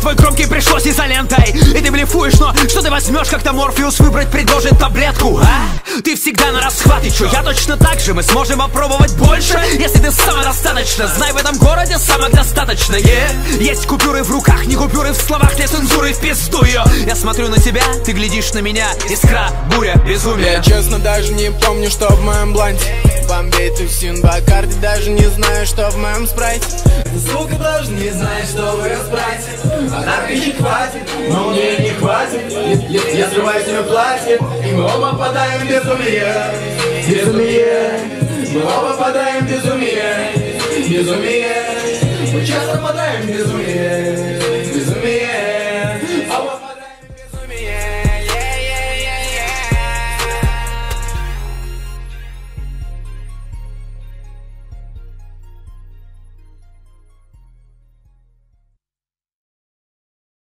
твой громкий пришлось изолентой. И ты блефуешь, но что ты возьмешь, когда Морфеус выбрать предложит таблетку, а? Ты всегда на расхват, и чё, я точно так же. Мы сможем попробовать больше, если ты самодостаточно. Знай, в этом городе самых достаточно, Есть купюры в руках, не купюры в словах, нет цензуры, в пизду ее. Я смотрю на тебя, ты глядишь на меня. Искра, буря, безумие. Я честно даже не помню, что в моем бланте. Бомбей, тусин, Бакарди, даже не знаю, что в моем спрайте. Сука, даже не знаешь, что в моем спрайте. А наркотики хватит, но мне не хватит. Я срываю себе платье, и мы оба падаем в безумие. Безумие. Мы оба падаем в безумие. Безумие. Мы часто падаем в безумие.